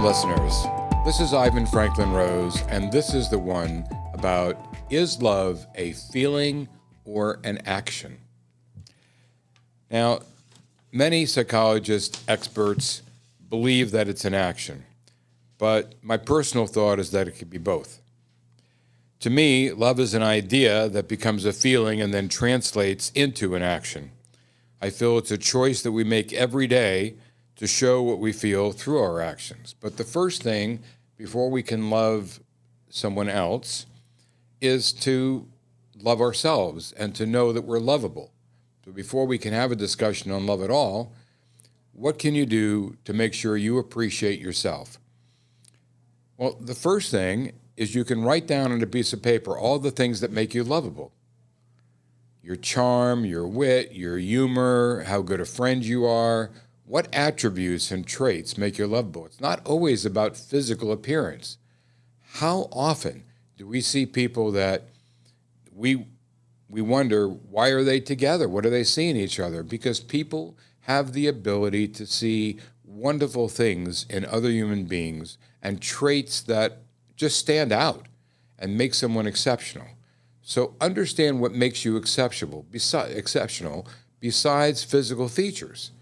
Welcome, listeners. This is Ivan Franklin Rose, and this is the one about, is love a feeling or an action? Now, many psychologists, experts, believe that it's an action, but my personal thought is that it could be both. To me, love is an idea that becomes a feeling and then translates into an action. I feel it's a choice that we make every day to show what we feel through our actions. But the first thing, before we can love someone else, is to love ourselves and to know that we're lovable. So before we can have a discussion on love at all, what can you do to make sure you appreciate yourself? Well, the first thing is you can write down on a piece of paper all the things that make you lovable. Your charm, your wit, your humor, how good a friend you are. What attributes and traits make you lovable? It's not always about physical appearance. How often do we see people that we wonder, why are they together? What do they see in each other? Because people have the ability to see wonderful things in other human beings and traits that just stand out and make someone exceptional. So understand what makes you exceptional besides physical features.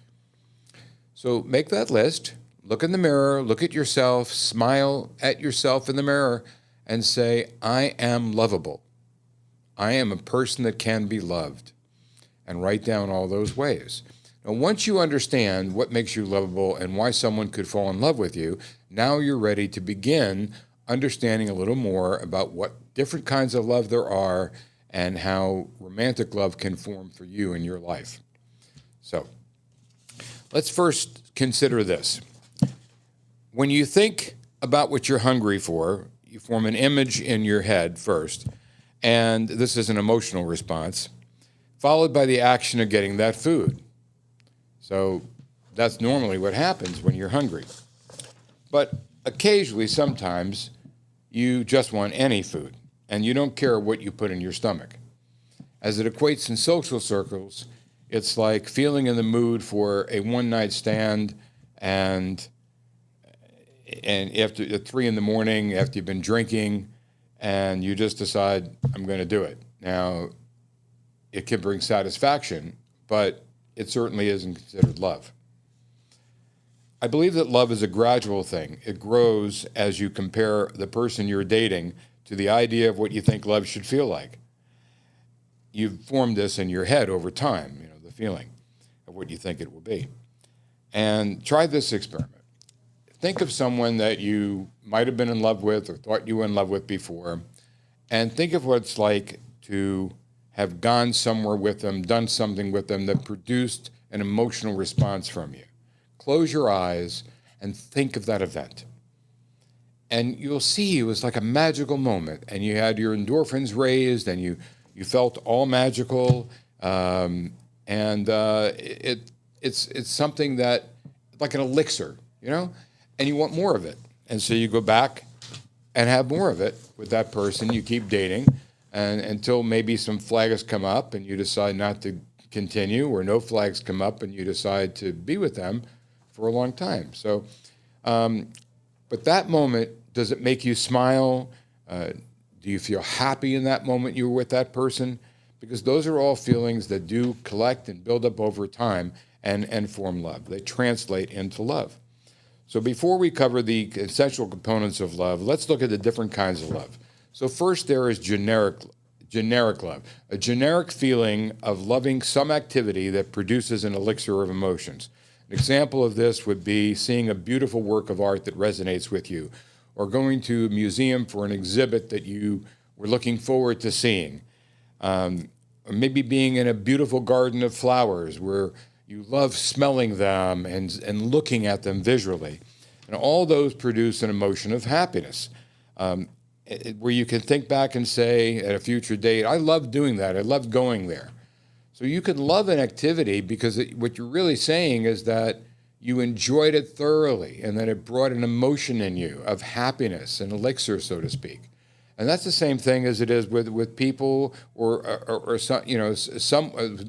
So make that list, look in the mirror, look at yourself, smile at yourself in the mirror, and say, I am lovable. I am a person that can be loved. And write down all those ways. Now, once you understand what makes you lovable and why someone could fall in love with you, now you're ready to begin understanding a little more about what different kinds of love there are and how romantic love can form for you in your life. So, let's first consider this. When you think about what you're hungry for, you form an image in your head first, and this is an emotional response, followed by the action of getting that food. So that's normally what happens when you're hungry. But occasionally, sometimes, you just want any food, and you don't care what you put in your stomach. As it equates in social circles, it's like feeling in the mood for a one-night stand, and after at 3 a.m, after you've been drinking, and you just decide, I'm going to do it. Now, it can bring satisfaction, but it certainly isn't considered love. I believe that love is a gradual thing. It grows as you compare the person you're dating to the idea of what you think love should feel like. You've formed this in your head over time, the feeling of what you think it will be. And try this experiment. Think of someone that you might have been in love with or thought you were in love with before, and think of what it's like to have gone somewhere with them, done something with them that produced an emotional response from you. Close your eyes and think of that event. And you'll see it was like a magical moment, and you had your endorphins raised, and you felt all magical, and it's something that, like an elixir, and you want more of it. And so you go back and have more of it with that person you keep dating, and until maybe some flags come up and you decide not to continue, or no flags come up and you decide to be with them for a long time. So, but that moment, does it make you smile? Do you feel happy in that moment you were with that person? Because those are all feelings that do collect and build up over time and form love. They translate into love. So before we cover the essential components of love, let's look at the different kinds of love. So first, there is generic love, a generic feeling of loving some activity that produces an elixir of emotions. An example of this would be seeing a beautiful work of art that resonates with you, or going to a museum for an exhibit that you were looking forward to seeing, or maybe being in a beautiful garden of flowers where you love smelling them and looking at them visually. And all those produce an emotion of happiness, where you can think back and say at a future date, I love doing that, I love going there. So you can love an activity because what you're really saying is that you enjoyed it thoroughly and that it brought an emotion in you of happiness, an elixir, so to speak. And that's the same thing as it is with people or some,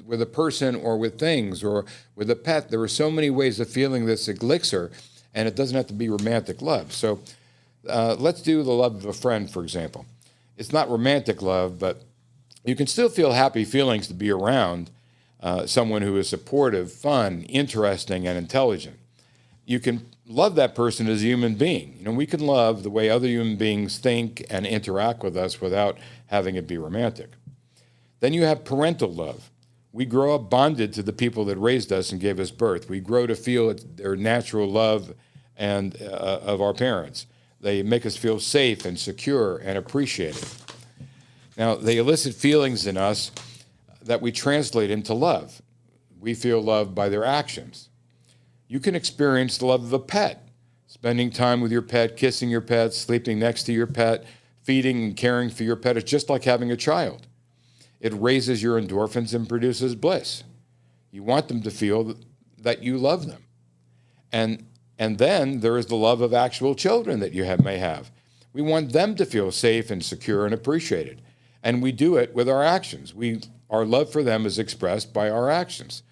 with a person or with things or with a pet. There are so many ways of feeling this elixir, And it doesn't have to be romantic love. So let's do the love of a friend, for example. It's not romantic love, but you can still feel happy feelings to be around someone who is supportive, fun, interesting, and intelligent. You can love that person as a human being. We can love the way other human beings think and interact with us without having it be romantic. Then you have parental love. We grow up bonded to the people that raised us and gave us birth. We grow to feel their natural love and of our parents. They make us feel safe and secure and appreciated. Now, they elicit feelings in us that we translate into love. We feel loved by their actions. You can experience the love of a pet, spending time with your pet, kissing your pet, sleeping next to your pet, feeding and caring for your pet. It's just like having a child. It raises your endorphins and produces bliss. You want them to feel that you love them. And then there is the love of actual children that you may have. We want them to feel safe and secure and appreciated. And we do it with our actions. Our love for them is expressed by our actions.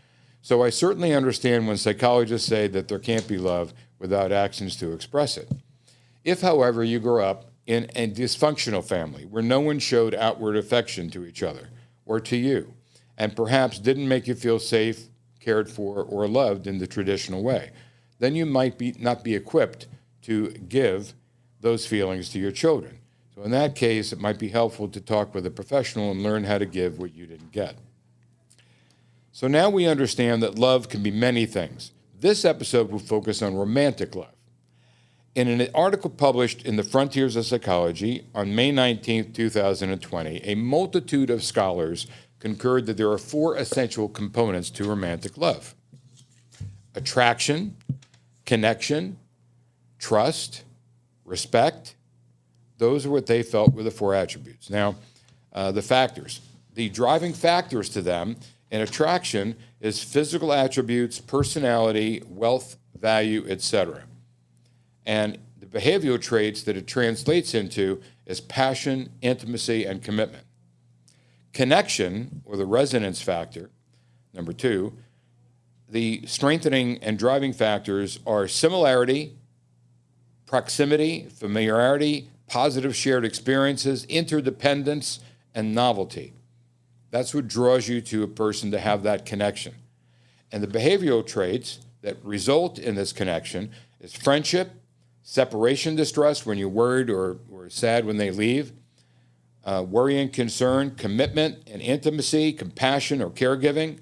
So I certainly understand when psychologists say that there can't be love without actions to express it. If, however, you grew up in a dysfunctional family where no one showed outward affection to each other or to you, and perhaps didn't make you feel safe, cared for, or loved in the traditional way, then you might not be equipped to give those feelings to your children. So in that case, it might be helpful to talk with a professional and learn how to give what you didn't get. So now we understand that love can be many things. This episode will focus on romantic love. In an article published in the Frontiers of Psychology on May 19, 2020, a multitude of scholars concurred that there are 4 essential components to romantic love: attraction, connection, trust, respect. Those are what they felt were the 4 attributes. Now, the factors. The driving factors to them in attraction is physical attributes, personality, wealth, value, etc. And the behavioral traits that it translates into is passion, intimacy, and commitment. Connection, or the resonance factor, number 2, the strengthening and driving factors are similarity, proximity, familiarity, positive shared experiences, interdependence, and novelty. That's what draws you to a person to have that connection. And the behavioral traits that result in this connection is friendship, separation distress when you're worried or sad when they leave, worry and concern, commitment and intimacy, compassion or caregiving.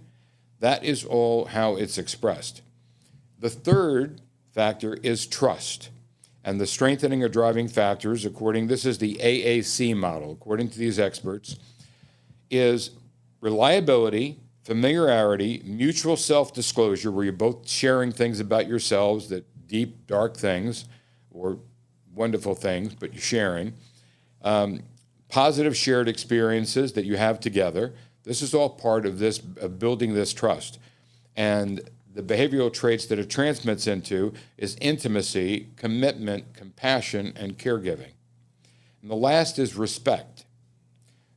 That is all how it's expressed. The third factor is trust. And the strengthening or driving factors, this is the AAC model, according to these experts, is reliability, familiarity, mutual self-disclosure, where you're both sharing things about yourselves, that deep, dark things, or wonderful things, but you're sharing. Positive shared experiences that you have together. This is all part of building this trust. And the behavioral traits that it transmits into is intimacy, commitment, compassion, and caregiving. And the last is respect.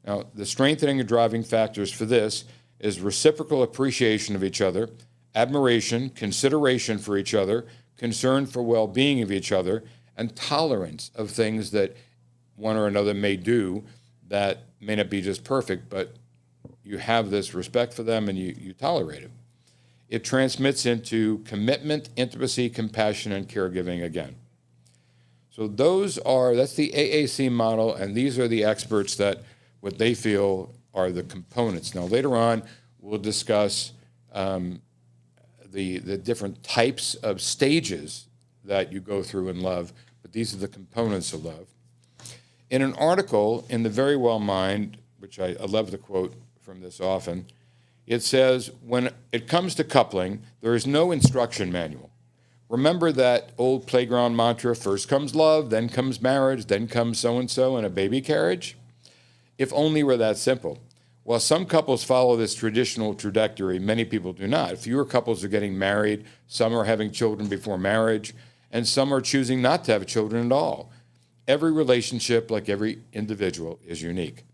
Now, the strengthening and driving factors for this is reciprocal appreciation of each other, admiration, consideration for each other, concern for well-being of each other, and tolerance of things that one or another may do that may not be just perfect, but you have this respect for them and you tolerate it. It transmits into commitment, intimacy, compassion, and caregiving again. So that's the AAC model, and these are the experts that what they feel are the components. Now, later on, we'll discuss the different types of stages that you go through in love, but these are the components of love. In an article in the Very Well Mind, which I love to quote from this often, it says, when it comes to coupling, there is no instruction manual. Remember that old playground mantra, first comes love, then comes marriage, then comes so-and-so and a baby carriage? If only were that simple. While some couples follow this traditional trajectory, many people do not. Fewer couples are getting married, some are having children before marriage, and some are choosing not to have children at all. Every relationship, like every individual, is unique.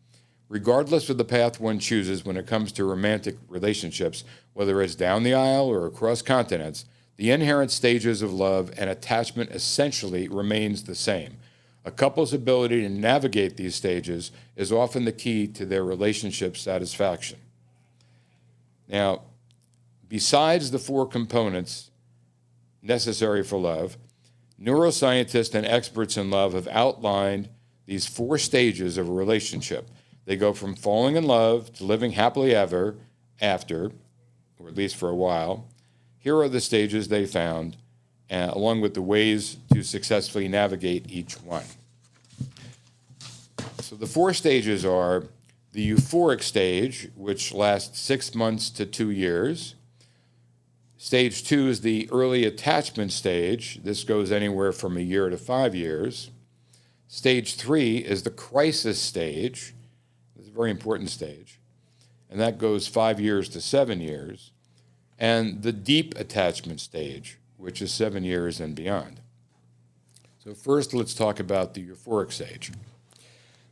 Regardless of the path one chooses when it comes to romantic relationships, whether it's down the aisle or across continents, the inherent stages of love and attachment essentially remains the same. A couple's ability to navigate these stages is often the key to their relationship satisfaction. Now, besides the four components necessary for love, neuroscientists and experts in love have outlined these four stages of a relationship. They go from falling in love to living happily ever after, or at least for a while. Here are the stages they found, along with the ways to successfully navigate each one. So the four stages are the euphoric stage, which lasts 6 months to 2 years. Stage 2 is the early attachment stage. This goes anywhere from a year to 5 years. Stage 3 is the crisis stage. It's a very important stage. And that goes 5 years to 7 years. And the deep attachment stage, which is 7 years and beyond. So first, let's talk about the euphoric stage.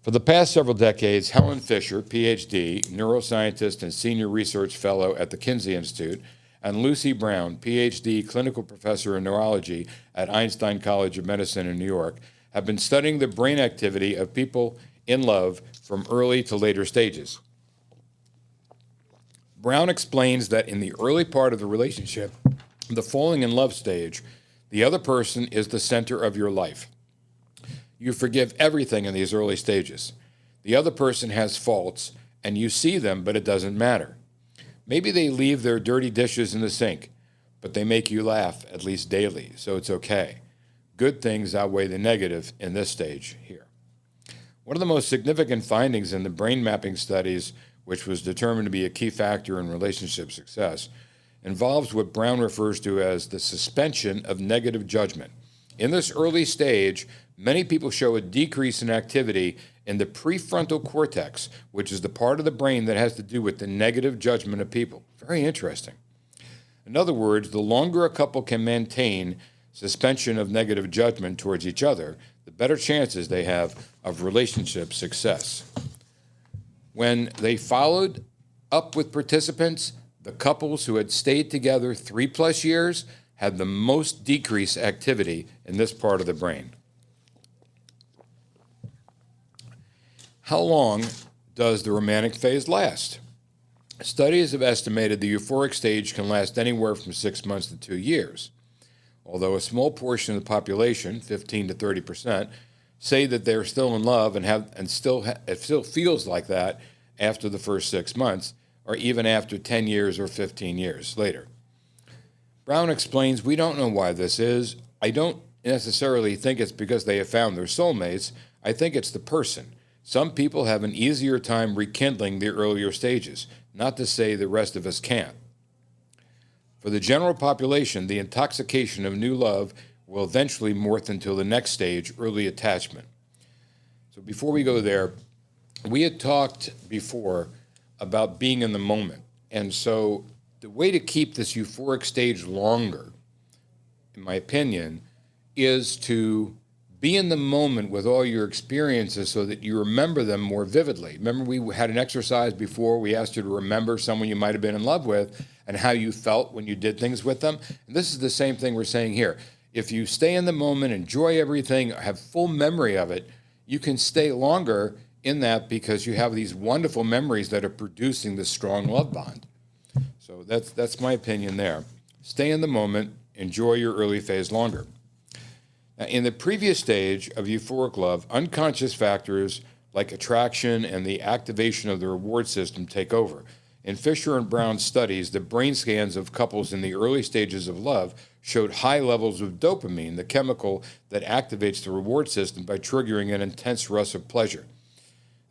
For the past several decades, Helen Fisher, PhD, neuroscientist and senior research fellow at the Kinsey Institute, and Lucy Brown, PhD, clinical professor in neurology at Einstein College of Medicine in New York, have been studying the brain activity of people in love from early to later stages. Brown explains that in the early part of the relationship, the falling in love stage, the other person is the center of your life. You forgive everything in these early stages. The other person has faults, and you see them, but it doesn't matter. Maybe they leave their dirty dishes in the sink, but they make you laugh at least daily, so it's okay. Good things outweigh the negative in this stage here. One of the most significant findings in the brain mapping studies, which was determined to be a key factor in relationship success, involves what Brown refers to as the suspension of negative judgment. In this early stage, many people show a decrease in activity in the prefrontal cortex, which is the part of the brain that has to do with the negative judgment of people. Very interesting. In other words, the longer a couple can maintain suspension of negative judgment towards each other, the better chances they have of relationship success. When they followed up with participants, the couples who had stayed together 3+ years had the most decreased activity in this part of the brain. How long does the romantic phase last? Studies have estimated the euphoric stage can last anywhere from 6 months to 2 years. Although a small portion of the population, 15 to 30%, say that they're still in love and it still feels like that after the first 6 months, or even after 10 years or 15 years later. Brown explains, we don't know why this is. I don't necessarily think it's because they have found their soulmates. I think it's the person. Some people have an easier time rekindling the earlier stages, not to say the rest of us can't. For the general population, the intoxication of new love will eventually morph into the next stage, early attachment. So before we go there, we had talked before about being in the moment. And so the way to keep this euphoric stage longer, in my opinion, is to be in the moment with all your experiences so that you remember them more vividly. Remember, we had an exercise before. We asked you to remember someone you might have been in love with and how you felt when you did things with them. And this is the same thing we're saying here. If you stay in the moment, enjoy everything, have full memory of it, you can stay longer in that because you have these wonderful memories that are producing this strong love bond. So that's my opinion there. Stay in the moment, enjoy your early phase longer. Now, in the previous stage of euphoric love, unconscious factors like attraction and the activation of the reward system take over. In Fisher and Brown's studies, the brain scans of couples in the early stages of love showed high levels of dopamine, the chemical that activates the reward system by triggering an intense rush of pleasure.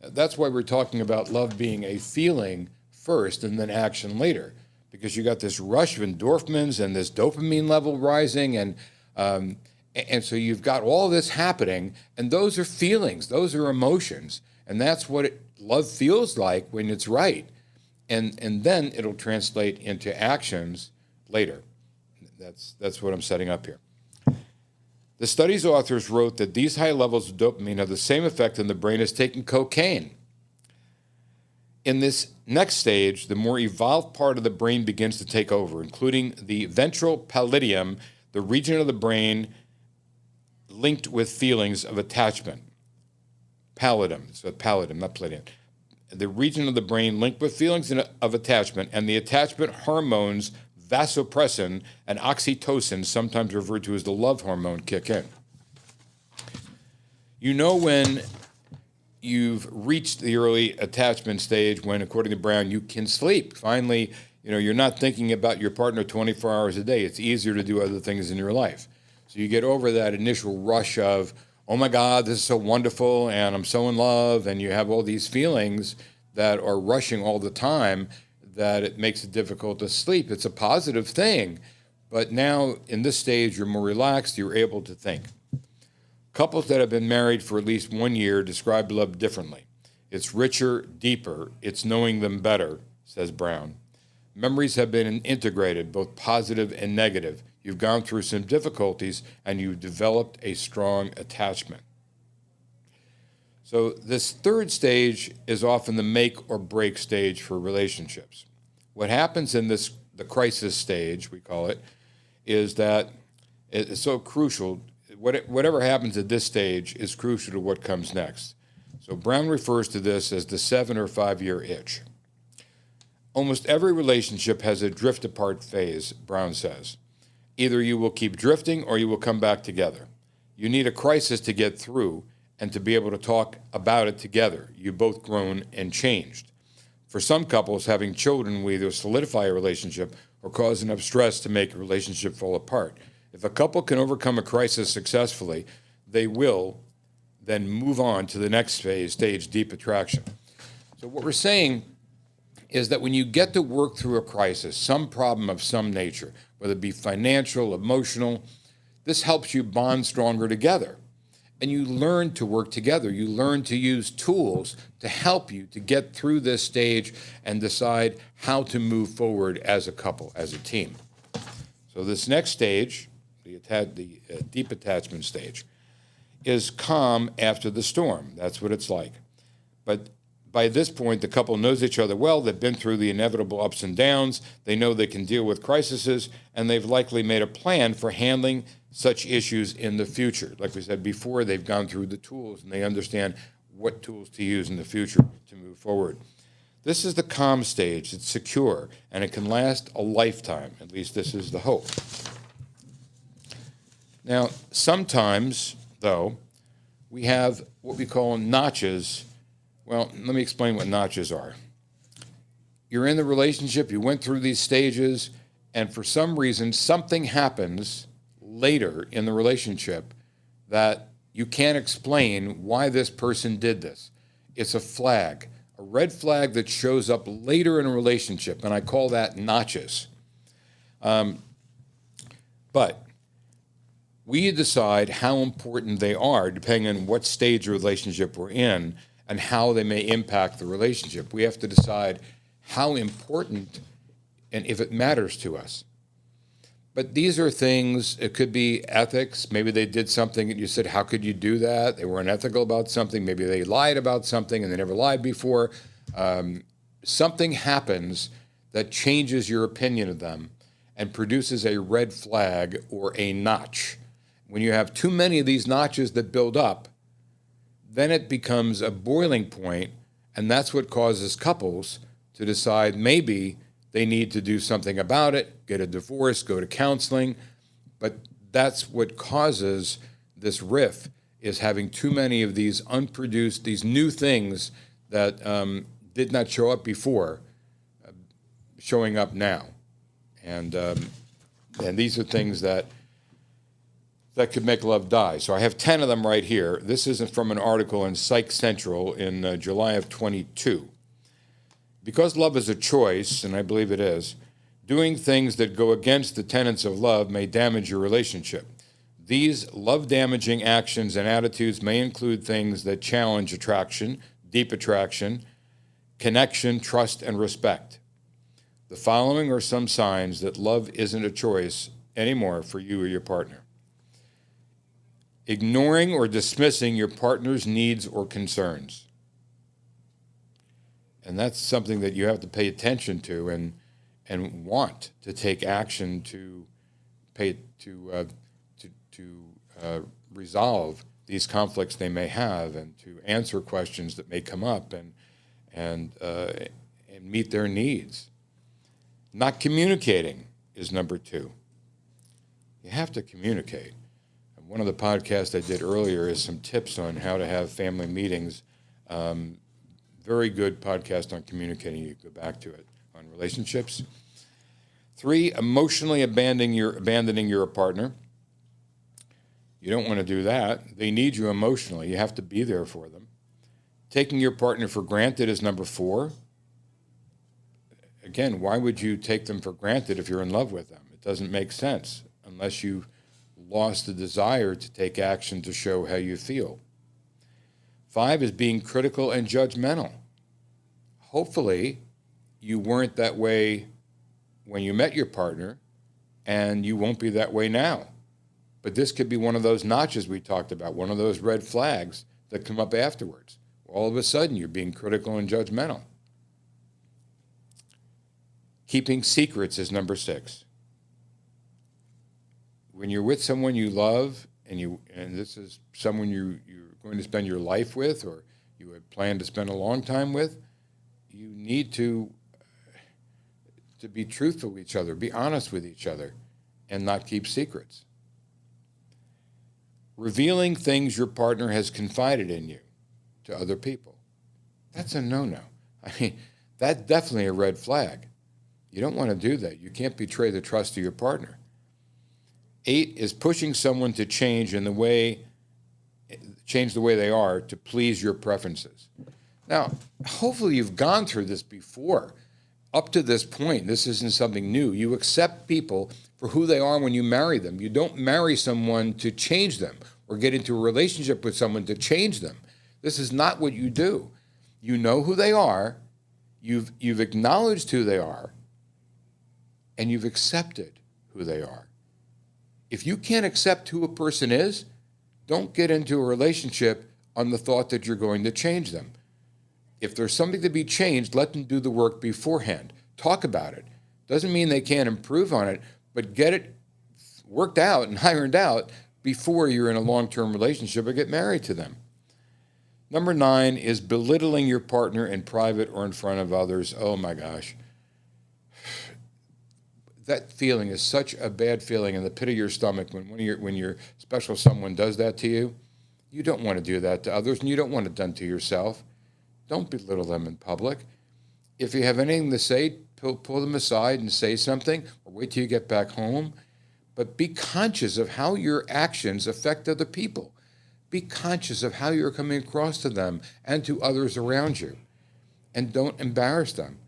That's why we're talking about love being a feeling first and then action later, because you got this rush of endorphins and this dopamine level rising, and so you've got all this happening, and those are feelings, those are emotions, and that's what love feels like when it's right. And then it'll translate into actions later. That's what I'm setting up here. The study's authors wrote that these high levels of dopamine have the same effect in the brain as taking cocaine. In this next stage, the more evolved part of the brain begins to take over, including the ventral pallidum, the region of the brain linked with feelings of attachment. Pallidum, so pallidum, not pallidum. The region of the brain linked with feelings of attachment, and the attachment hormones vasopressin and oxytocin, sometimes referred to as the love hormone, kick in. You know when you've reached the early attachment stage when, according to Brown, you can sleep. Finally, you're not thinking about your partner 24 hours a day. It's easier to do other things in your life. So you get over that initial rush of, oh my God, this is so wonderful, and I'm so in love, and you have all these feelings that are rushing all the time that it makes it difficult to sleep. It's a positive thing, but now in this stage, you're more relaxed, you're able to think. Couples that have been married for at least 1 year describe love differently. It's richer, deeper, it's knowing them better, says Brown. Memories have been integrated, both positive and negative. You've gone through some difficulties, and you've developed a strong attachment. So this third stage is often the make or break stage for relationships. What happens in the crisis stage, we call it, is that it's so crucial. Whatever happens at this stage is crucial to what comes next. So Brown refers to this as the 7 or 5 year itch. Almost every relationship has a drift apart phase, Brown says. Either you will keep drifting or you will come back together. You need a crisis to get through and to be able to talk about it together. You've both grown and changed. For some couples, having children will either solidify a relationship or cause enough stress to make a relationship fall apart. If a couple can overcome a crisis successfully, they will then move on to the next stage, deep attraction. So what we're saying is that when you get to work through a crisis, some problem of some nature, whether it be financial, emotional, this helps you bond stronger together. And you learn to work together. You learn to use tools to help you to get through this stage and decide how to move forward as a couple, as a team. So this next stage, the deep attachment stage, is calm after the storm. That's what it's like. But by this point, the couple knows each other well. They've been through the inevitable ups and downs. They know they can deal with crises, and they've likely made a plan for handling such issues in the future. Like we said before, they've gone through the tools, and they understand what tools to use in the future to move forward. This is the calm stage. It's secure, and it can last a lifetime. At least this is the hope. Now, sometimes, though, we have what we call notches. Well, let me explain what notches are. You're in the relationship, you went through these stages, and for some reason, something happens later in the relationship that you can't explain why this person did this. It's a flag, a red flag that shows up later in a relationship, and I call that notches. But we decide how important they are depending on what stage of relationship we're in and how they may impact the relationship. We have to decide how important and if it matters to us. But these are things, it could be ethics. Maybe they did something and you said, how could you do that? They were unethical about something. Maybe they lied about something and they never lied before. Something happens that changes your opinion of them and produces a red flag or a notch. When you have too many of these notches that build up, then it becomes a boiling point, and that's what causes couples to decide maybe they need to do something about it, get a divorce, go to counseling. But that's what causes this rift, is having too many of these unproduced, these new things that did not show up before, showing up now. And these are things that could make love die. So I have 10 of them right here. This isn't from an article in Psych Central in July of 22. Because love is a choice, and I believe it is, doing things that go against the tenets of love may damage your relationship. These love-damaging actions and attitudes may include things that challenge attraction, deep attraction, connection, trust, and respect. The following are some signs that love isn't a choice anymore for you or your partner. Ignoring or dismissing your partner's needs or concerns. And that's something that you have to pay attention to and want to take action to resolve these conflicts they may have, and to answer questions that may come up, and meet their needs. Not communicating is number 2. You have to communicate. And one of the podcasts I did earlier is some tips on how to have family meetings. Very good podcast on communicating. You go back to it on relationships. 3, emotionally abandoning your partner. You don't want to do that. They need you emotionally. You have to be there for them. Taking your partner for granted is number 4. Again, why would you take them for granted if you're in love with them? It doesn't make sense unless you lost the desire to take action to show how you feel. 5 is being critical and judgmental. Hopefully, you weren't that way when you met your partner, and you won't be that way now. But this could be one of those notches we talked about, one of those red flags that come up afterwards. All of a sudden, you're being critical and judgmental. Keeping secrets is number 6. When you're with someone you love, and this is someone you're going to spend your life with, or you had planned to spend a long time with, you need to be truthful with each other, be honest with each other, and not keep secrets. Revealing things your partner has confided in you to other people. That's a no-no. I mean, that's definitely a red flag. You don't want to do that. You can't betray the trust of your partner. 8 is pushing someone to change the way they are to please your preferences. Now, hopefully you've gone through this before. Up to this point, this isn't something new. You accept people for who they are when you marry them. You don't marry someone to change them or get into a relationship with someone to change them. This is not what you do. You know who they are, you've acknowledged who they are, and you've accepted who they are. If you can't accept who a person is, don't get into a relationship on the thought that you're going to change them. If there's something to be changed, let them do the work beforehand. Talk about it. Doesn't mean they can't improve on it, but get it worked out and ironed out before you're in a long-term relationship or get married to them. Number 9 is belittling your partner in private or in front of others. Oh my gosh. That feeling is such a bad feeling in the pit of your stomach when your special someone does that to you. You don't want to do that to others, and you don't want it done to yourself. Don't belittle them in public. If you have anything to say, pull them aside and say something, or wait till you get back home. But be conscious of how your actions affect other people. Be conscious of how you're coming across to them and to others around you. And don't embarrass them.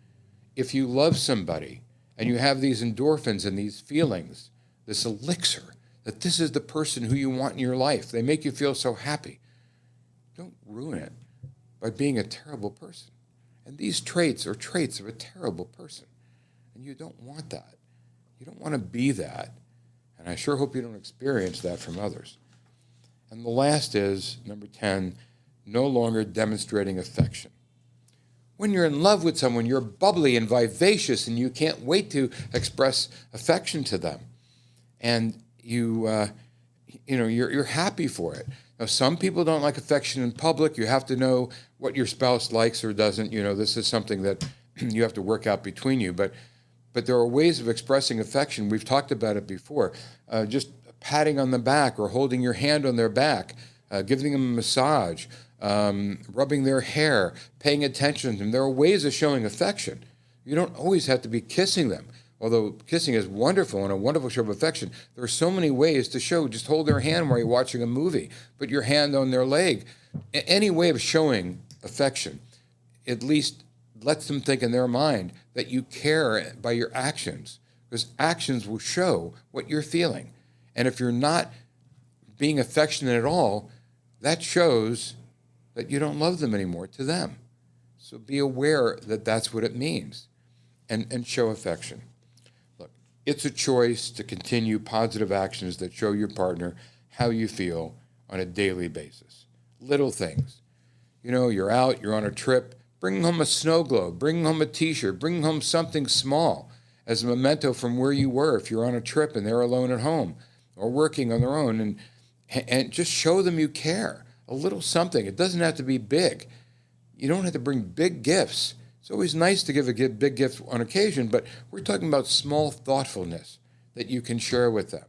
If you love somebody and you have these endorphins and these feelings, this elixir, that this is the person who you want in your life, they make you feel so happy, don't ruin it by being a terrible person. And these traits are traits of a terrible person. And you don't want that. You don't want to be that. And I sure hope you don't experience that from others. And the last is, number 10, no longer demonstrating affection. When you're in love with someone, you're bubbly and vivacious, and you can't wait to express affection to them. And you're happy for it. Now, some people don't like affection in public. You have to know what your spouse likes or doesn't. This is something that you have to work out between you. But there are ways of expressing affection. We've talked about it before. Just patting on the back or holding your hand on their back, giving them a massage, rubbing their hair, paying attention to them. There are ways of showing affection. You don't always have to be kissing them. Although kissing is wonderful and a wonderful show of affection, there are so many ways to show. Just hold their hand while you're watching a movie. Put your hand on their leg. Any way of showing affection at least lets them think in their mind that you care by your actions, because actions will show what you're feeling. And if you're not being affectionate at all, that shows that you don't love them anymore to them. So be aware that that's what it means, and show affection. Look, it's a choice to continue positive actions that show your partner how you feel on a daily basis. Little things. You're out, you're on a trip, Bring home a snow globe, bring home a t-shirt, bring home something small as a memento from where you were if you're on a trip and they're alone at home or working on their own, and just show them you care. A little something. It doesn't have to be big. You don't have to bring big gifts. It's always nice to give a big gift on occasion, but we're talking about small thoughtfulness that you can share with them.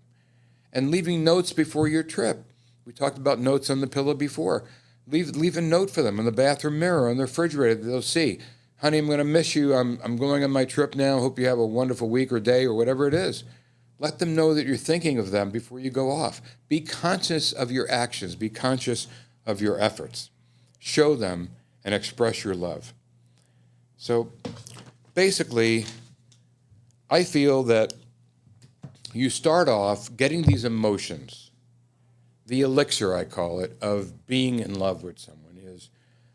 And leaving notes before your trip. We talked about notes on the pillow before. Leave a note for them on the bathroom mirror, on the refrigerator that they'll see. Honey, I'm going to miss you. I'm going on my trip now. Hope you have a wonderful week or day or whatever it is. Let them know that you're thinking of them before you go off. Be conscious of your actions. Be conscious of your efforts. Show them and express your love. So basically, I feel that you start off getting these emotions. The elixir, I call it, of being in love with someone is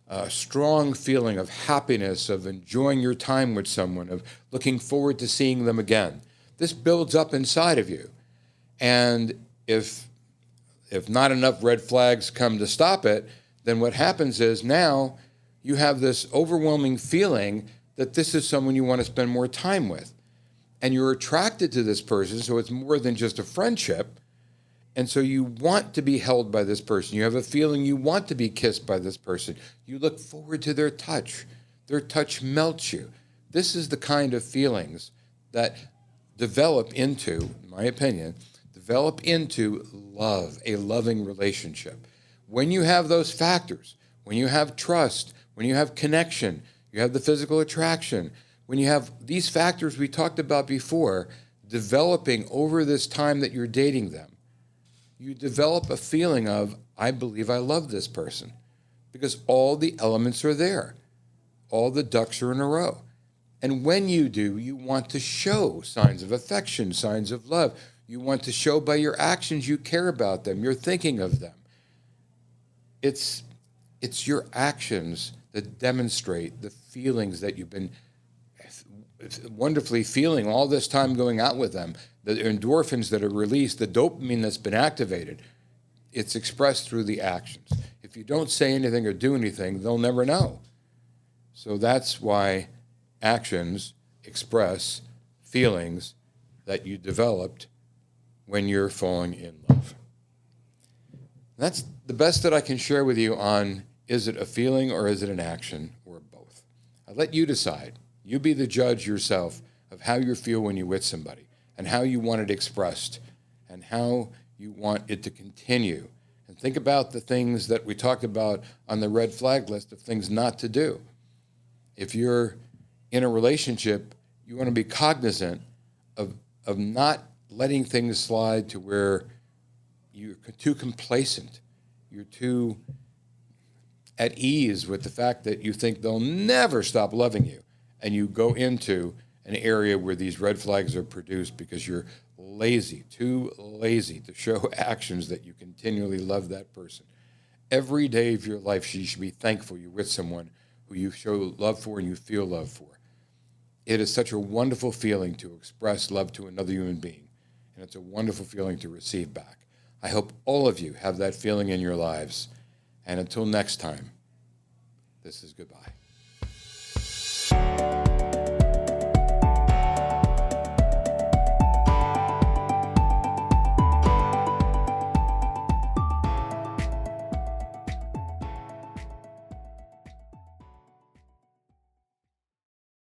a strong feeling of happiness, of enjoying your time with someone, of looking forward to seeing them again. This builds up inside of you. And if not enough red flags come to stop it, then what happens is now you have this overwhelming feeling that this is someone you want to spend more time with. And you're attracted to this person, so it's more than just a friendship. And so you want to be held by this person. You have a feeling you want to be kissed by this person. You look forward to their touch. Their touch melts you. This is the kind of feelings that develop into, in my opinion, develop into love, a loving relationship. When you have those factors, when you have trust, when you have connection, you have the physical attraction, when you have these factors we talked about before developing over this time that you're dating them, you develop a feeling of, I believe I love this person, because all the elements are there. All the ducks are in a row. And when you do, you want to show signs of affection, signs of love. You want to show by your actions you care about them, you're thinking of them. It's your actions that demonstrate the feelings that you've been wonderfully feeling all this time going out with them, the endorphins that are released, the dopamine that's been activated. It's expressed through the actions. If you don't say anything or do anything, they'll never know. So that's why actions express feelings that you developed when you're falling in love. That's the best that I can share with you on, is it a feeling or is it an action or both? I'll let you decide. You be the judge yourself of how you feel when you're with somebody and how you want it expressed and how you want it to continue. And think about the things that we talked about on the red flag list of things not to do. If you're in a relationship, you want to be cognizant of not letting things slide to where you're too complacent. You're too at ease with the fact that you think they'll never stop loving you. And you go into an area where these red flags are produced because you're lazy, too lazy to show actions that you continually love that person. Every day of your life, you should be thankful you're with someone who you show love for and you feel love for. It is such a wonderful feeling to express love to another human being, and it's a wonderful feeling to receive back. I hope all of you have that feeling in your lives. And until next time, this is goodbye.